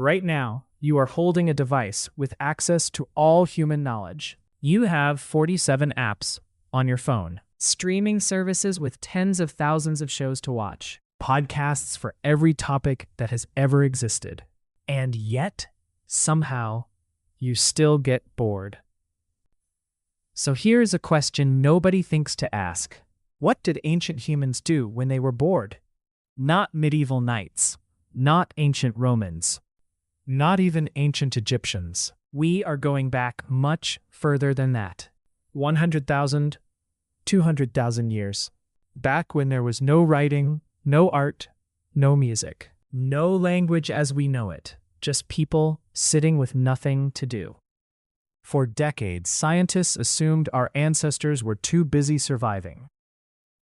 Right now, you are holding a device with access to all human knowledge. You have 47 apps on your phone, streaming services with tens of thousands of shows to watch, podcasts for every topic that has ever existed. And yet, somehow, you still get bored. So here's a question nobody thinks to ask. What did ancient humans do when they were bored? Not medieval knights, not ancient Romans, not even ancient Egyptians. We are going back much further than that. 100,000, 200,000 years. Back when there was no writing, no art, no music, no language as we know it, just people sitting with nothing to do. For decades, scientists assumed our ancestors were too busy surviving.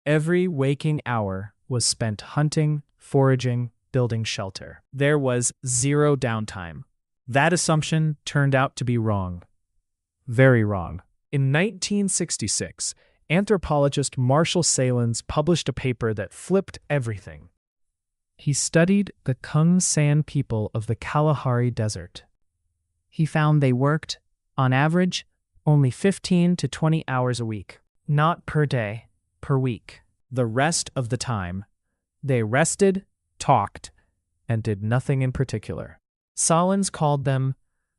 Every waking hour was spent hunting, foraging, building shelter. There was zero downtime. That assumption turned out to be wrong. Very wrong. In 1966, anthropologist Marshall Sahlins published a paper that flipped everything. He studied the Kung San people of the Kalahari Desert. He found they worked, on average, only 15 to 20 hours a week. Not per day, per week. The rest of the time, they rested, talked, and did nothing in particular. Sahlins called them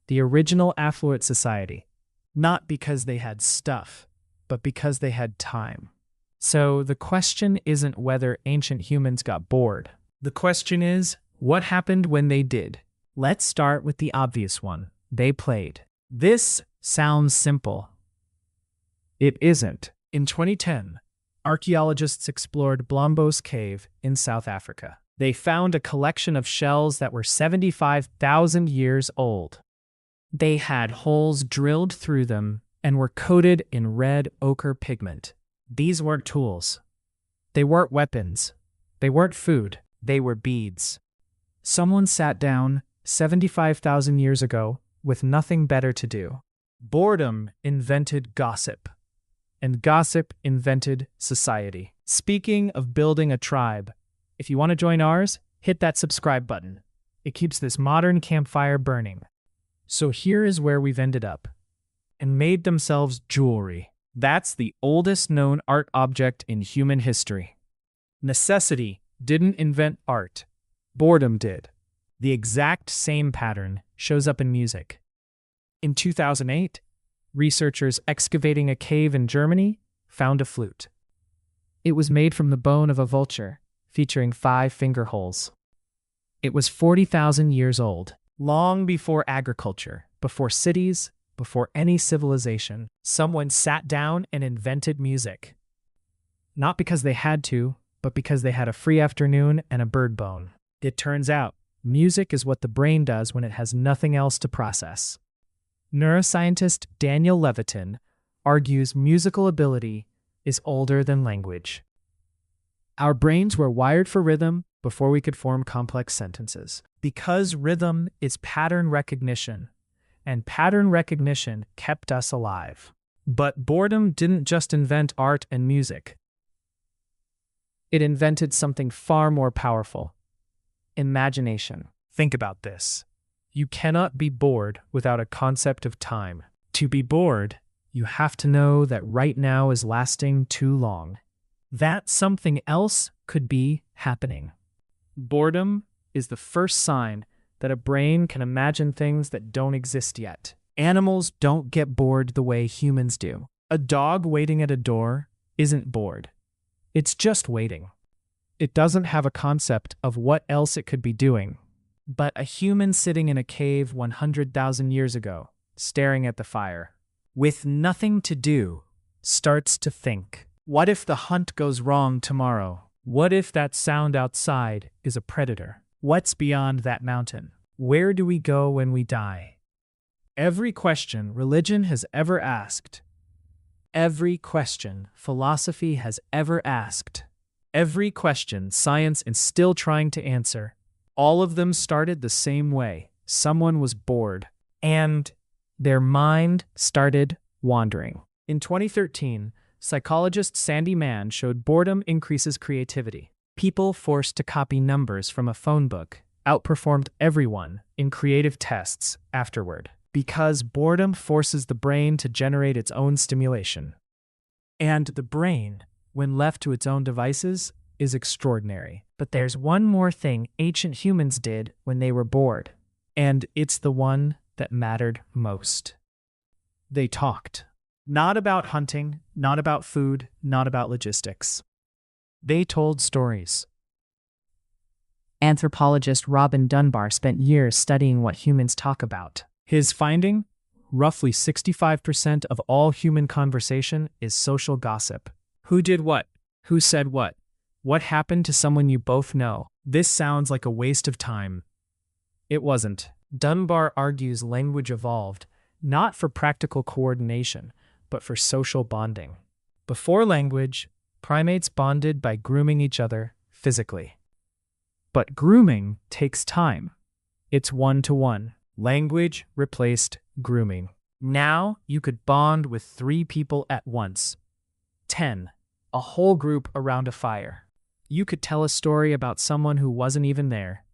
the original affluent society, not because they had stuff, but because they had time. So the question isn't whether ancient humans got bored. The question is, what happened when they did? Let's start with the obvious one. They played. This sounds simple. It isn't. In 2010, archaeologists explored Blombos Cave in South Africa. They found a collection of shells that were 75,000 years old. They had holes drilled through them and were coated in red ochre pigment. These weren't tools. They weren't weapons. They weren't food. They were beads. Someone sat down 75,000 years ago with nothing better to do. Boredom invented gossip, and gossip invented society. Speaking of building a tribe, if you want to join ours, hit that subscribe button. It keeps this modern campfire burning. So here is where we've ended up. And made themselves jewelry. That's the oldest known art object in human history. Necessity didn't invent art. Boredom did. The exact same pattern shows up in music. In 2008, researchers excavating a cave in Germany found a flute. It was made from the bone of a vulture, featuring 5 finger holes. It was 40,000 years old, long before agriculture, before cities, before any civilization. Someone sat down and invented music. Not because they had to, but because they had a free afternoon and a bird bone. It turns out, music is what the brain does when it has nothing else to process. Neuroscientist Daniel Levitin argues musical ability is older than language. Our brains were wired for rhythm before we could form complex sentences. Because rhythm is pattern recognition, and pattern recognition kept us alive. But boredom didn't just invent art and music. It invented something far more powerful: imagination. Think about this. You cannot be bored without a concept of time. To be bored, you have to know that right now is lasting too long. That something else could be happening. Boredom is the first sign that a brain can imagine things that don't exist yet. Animals don't get bored the way humans do. A dog waiting at a door isn't bored. It's just waiting. It doesn't have a concept of what else it could be doing. But a human sitting in a cave 100,000 years ago, staring at the fire, with nothing to do, starts to think. What if the hunt goes wrong tomorrow? What if that sound outside is a predator? What's beyond that mountain? Where do we go when we die? Every question religion has ever asked, every question philosophy has ever asked, every question science is still trying to answer, all of them started the same way. Someone was bored, and their mind started wandering. In 2013, psychologist Sandy Mann showed boredom increases creativity. People forced to copy numbers from a phone book outperformed everyone in creative tests afterward, because boredom forces the brain to generate its own stimulation. And the brain, when left to its own devices, is extraordinary. But there's one more thing ancient humans did when they were bored, and it's the one that mattered most. They talked. Not about hunting, not about food, not about logistics. They told stories. Anthropologist Robin Dunbar spent years studying what humans talk about. His finding? Roughly 65% of all human conversation is social gossip. Who did what? Who said what? What happened to someone you both know? This sounds like a waste of time. It wasn't. Dunbar argues language evolved, not for practical coordination, but for social bonding. Before language, primates bonded by grooming each other physically. But grooming takes time. It's one-to-one. Language replaced grooming. Now you could bond with 3 people at once. 10. A whole group around a fire. You could tell a story about someone who wasn't even there.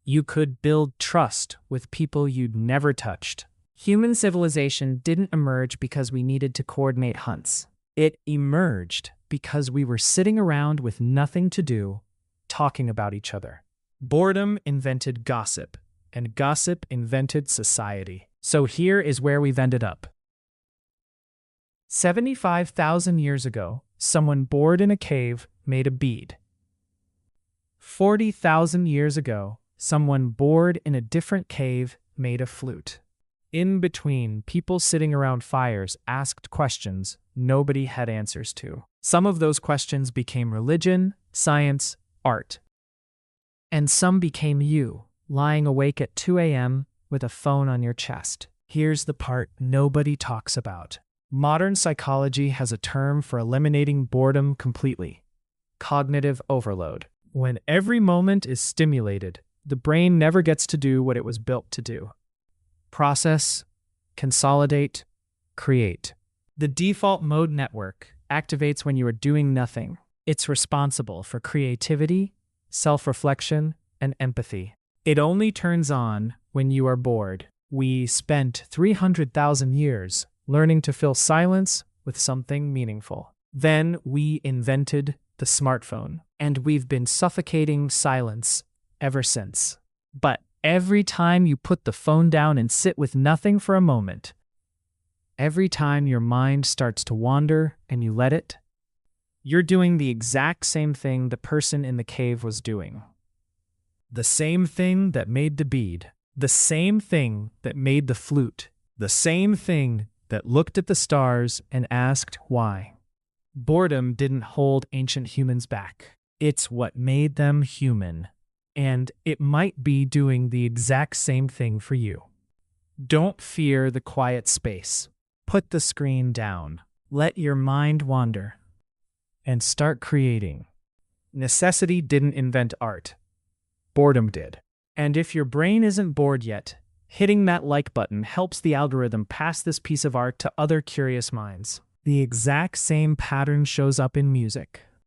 You could build trust with people you'd never touched. Human civilization didn't emerge because we needed to coordinate hunts. It emerged because we were sitting around with nothing to do, talking about each other. Boredom invented gossip, and gossip invented society. So here is where we've ended up. 75,000 years ago, someone bored in a cave made a bead. 40,000 years ago, someone bored in a different cave made a flute. In between, people sitting around fires asked questions nobody had answers to. Some of those questions became religion, science, art. And some became you, lying awake at 2 a.m. with a phone on your chest. Here's the part nobody talks about. Modern psychology has a term for eliminating boredom completely: cognitive overload. When every moment is stimulated, the brain never gets to do what it was built to do: process, consolidate, create. The default mode network activates when you are doing nothing. It's responsible for creativity, self-reflection, and empathy. It only turns on when you are bored. We spent 300,000 years learning to fill silence with something meaningful. Then we invented the smartphone, and we've been suffocating silence ever since. But every time you put the phone down and sit with nothing for a moment, every time your mind starts to wander and you let it, you're doing the exact same thing the person in the cave was doing. The same thing that made the bead. The same thing that made the flute. The same thing that looked at the stars and asked why. Boredom didn't hold ancient humans back. It's what made them human. And it might be doing the exact same thing for you. Don't fear the quiet space. Put the screen down. Let your mind wander. And start creating. Necessity didn't invent art. Boredom did. And if your brain isn't bored yet, hitting that like button helps the algorithm pass this piece of art to other curious minds. The exact same pattern shows up in music.